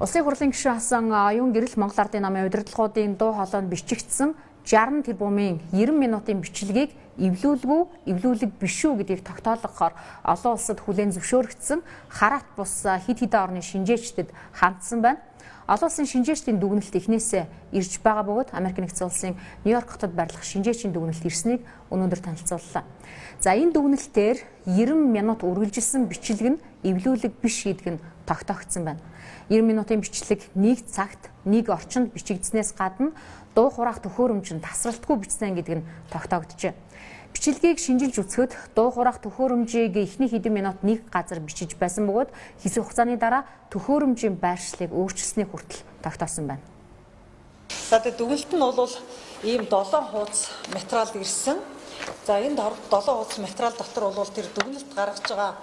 Улсын хурлын гишүүн Хасан Оюун гэрэл Монгол Ардын намын удирдлагуудын дуу хоолойнд бичигдсэн 60 тэрбумын 90 минутын бичлэгийг эвлүүлэг биш үү гэдгийг тогтоолгохоор олон улсад хүлээн зөвшөөрөгдсөн хараат бус хэд хэдэн орны шинжээчдэд хандсан байна. Олон улсын шинжээчдийн дүгнэлт эхнээсээ ирж байгаа бөгөөд Америк нэгдсэн улсын Нью-Йорк хотод байрлах шинжээчийн дүгнэлт ирснийг өнөөдөр танилцууллаа. За энэ дүгнэлтээр 90 минут үргэлжилсэн бичлэг нь эвлүүлэг биш гэдэг нь тогтоогдсон байна. 90 минутын бичлэг нэг цагт нэг орчинд бичигдснээс гадна дуу хураах төхөөрөмж нь тасралтгүй бичсэн гэдэг нь тогтоогджээ. Бичлэгийг шинжилж үзэхэд дуу хураах төхөөрөмжийг эхний хэдэн минут нэг газар бичиж байсан бөгөөд хэсэг хугацааны дараа төхөөрөмжийн байршлыг өөрчилсөнийг хүртэл тогтоосон байна. За дүгнэлт нь бол ийм 7 хуудас материал ирсэн. За энэ 7 хуудас материал дотор бол тэр дүгнэлт гаргаж байгаа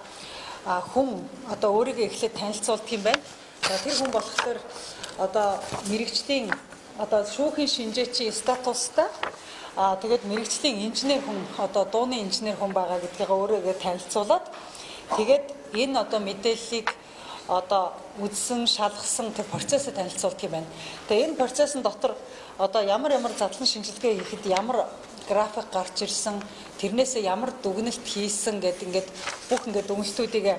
хүн одоо өөрийгөө эхлээд танилцуулдаг юм байна. За тэр хүн болохоор одоо мэрэгчлийн одоо шүүхийн шинжээчийн статустай тэгээд мэрэгчлийн инженер хүн одоо дууны инженер хүн байгаа гэдгийг өөрөөгөө танилцуулаад тэгээд энэ одоо мэдээллийг одоо үзсэн шалгасан тэр процессыг танилцуулдаг юм байна. Тэгээд энэ процессын дотор одоо ямар задлан шинжилгээ хийхэд ямар график гарч ирсэн, тэрнээсээ ямар дүгнэлт хийсэн гэдэг ингээд бүх ингээд дүгнэлтүүдийг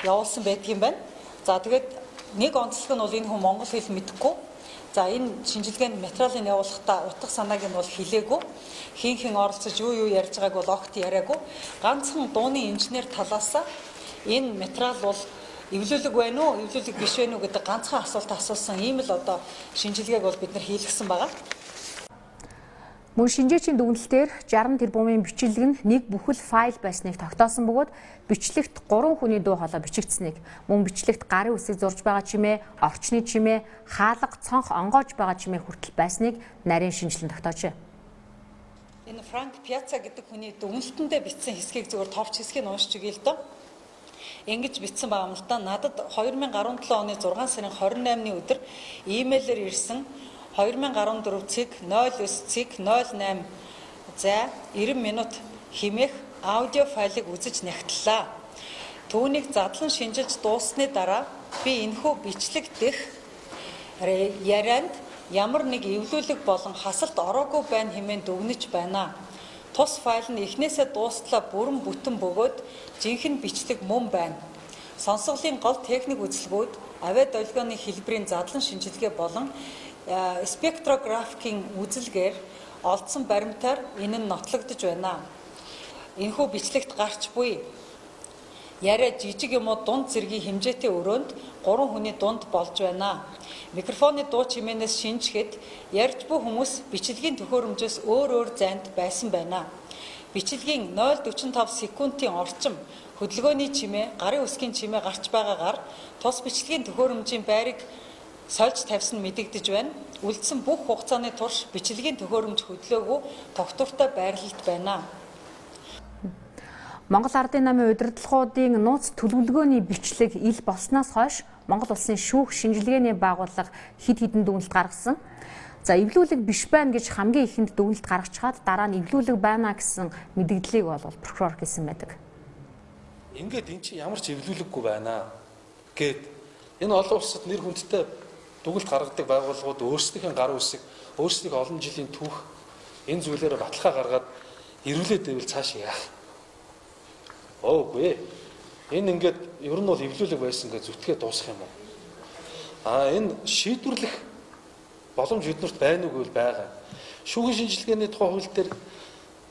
явуулсан байдаг юм байна. За тэгээд нэг онцлог нь бол энэ хүн монгол хэл мэдэхгүй. За энэ шинжилгээнд материалыг явуулахдаа утга санааг нь бол хэлээгүй. Хин оролцож юу ярьж байгааг бол огт яриагүй. Ганцхан дууны инженер талаас энэ материал бол эвлүүлэг байна уу, эвлүүлэг биш байна уу гэдэг ганцхан асуулт асуусан ийм л одоо шинжилгээг бол бид нар хийлгэсэн байгаа. Мөн шинжээчийн дүгнэлтээр 60 тэрбумын бичлэг нь нэг бүхэл файл байсныг тогтоосон бөгөөд бичлэгт 3 хүний дуу хоолой бичигдсэнийг, мөн бичлэгт гарын үсэг зурж байгаа чимээ, орчны чимээ, хаалга, цонх онгоож байгаа чимээ хүртэл байсныг нарийн шинжилэн тогтоожээ. Энэ Франк Пьяца гэдэг хүний дүгнэлтэндээ бичсэн хэсгийг зөвхөн товч хэсгийг уншиж өгье л доо. Ингэж бичсэн байгаа юм л да. Надад 2017 оны 6 сарын 28-ны өдөр имэйлээр ирсэн 2014 цэг 09 цэг 08 за 90 минут хэмээх аудио файлыг үзэж нягтлаа. Түүнийг задлан шинжилж дууссаны дараа би энэхүү бичлэг дэх ярианд ямар нэг эвлүүлэг болон хасалт ороогүй байна хэмээн дүгнэж байна. Тус файл нь эхнээсээ дуустлаа бүрэн бүтэн бөгөөд жинхэнэ бичлэг мөн байна. Сонсголын гол техник үзэлгүүд авиа долгионы хэлбэрийн задлан шинжилгээ болон спектрографикийн үзэлгээр олдсон баримтаар энэ нь нотлогдож байна. Энэхүү бичлэгт гарч буй яриа жижиг юм уу дунд зэргийн хэмжээтэй өрөөнд 3 хүний дунд болж байна. Микрофоны дуу чимээнээс шинжихэд ярьж буй хүмүүс бичлэгийн төхөөрөмжөөс өөр зайд байсан байна. Бичлэгийн 0.45 секундын орчим хөдөлгөөний чимээ, гарын үсгийн чимээ гарч байгаагаар тус бичлэгийн төхөөрөмжийн байрыг сольж тавьсан мэдэгдэж байна. Үлдсэн бүх хугацааны турш бичлэгийн төхөөрөмж хөдлөөгүй тогтвортой байрлалд байна. Монгол Ардын намын удирдлагуудын нууц төлөвлөгөөний бичлэг ил болсноос хойш Монгол улсын шүүх шинжилгээний байгууллага хэд хэдэн дүгнэлт гаргасан. За эвлүүлэг биш байна гэж хамгийн ихэнд дүгнэлт гаргачаад дараа нь эвлүүлэг байна гэсэн мэдэгдлийг бол прокурор хэлсэн байдаг. Ингээд эн чинь ямар ч эвлүүлэггүй байна гэд энэ олон улсад нэр хүндтэй дүгнэлт гаргадаг байгууллагууд өөрсдийнхээ гар үсэг, өөрсдийн олон жилийн түүх энэ зүйлээр баталгаа гаргаад ирүүлээд байвал цааш яах? Оогүй. Энэ ингээд ер нь бол эвлүүлэг байсан гэж зүтгээ дуусах юм уу? Энэ шийдвэрлэх боломж биднэрт байна уу гэвэл байгаа. Шүүхийн шинжилгээний тухай хууль дээр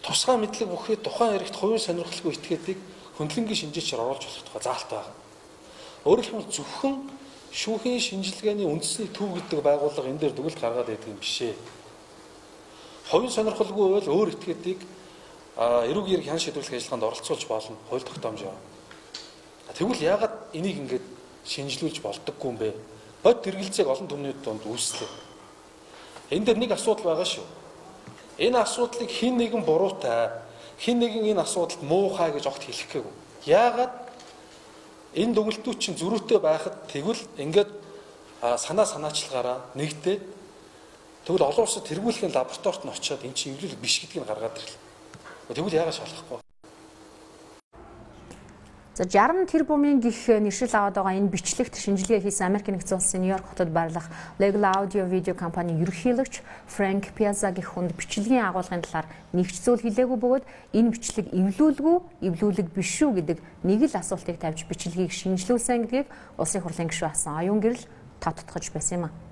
тусгай мэдлэг бүхий тухайн хэрэгт хувийн сонирхолгүй этгээдийг хөндлөнгийн шинжээчээр оруулж болох тухай заалт байгаа. Өөрөөр хэлбэл зөвхөн шүүхийн шинжилгээний үндэсний төв гэдэг байгууллага энэ дээр дүгнэлт гаргаад байдаг юм бишээ. Хувийн сонирхолгүй бол өөр этгээдийг эрүүг хэрэг хян шийдвэрлэх ажиллагаанд оролцуулж болно. Хууль тогтоомж байна. Тэгвэл яагаад энийг ингэж шинжилүүлж болдоггүй юм бэ? Бод тэргэлцээг олон түмнүүд донд үүслээ. Энэ дээр нэг асуудал байгаа шүү. Энэ асуудлыг хэн нэгэн буруутай, хэн нэгэн энэ асуудалд муухай гэж огт хэлэх гээгүй. Яагаад энэ дүгнэлтүүд чинь зөрүүтэй байхад тэгвэл ингээд санаачлагаараа нэгдээд тэгвэл олон улсад тэргүүлэхийн лабораторид нь очиод эн чинь эвлүүлэг биш гэдгийг гаргаад ирлээ. Тэгвэл яагаад шалгахгүй? За 60 тэрбумын гих нэршил аваад байгаа энэ бичлэгт шинжилгээ хийсэн Америк нэгдсэн улсын Нью-Йорк хотод байрлах Legal Audio Video компани ерөнхийлөгч Фрэнк Пиазагийн хүнд бичлэгийн агуулгын талаар нэгч зүйл хэлээгүй бөгөөд энэ бичлэг эвлүүлэг биш шүү гэдэг нэг л асуултыг тавьж бичлэгийг шинжилүүлсэн гэдгийг улсын хурлын гишүүн Асан Оюун гэрэл тодтогч байсан юм а.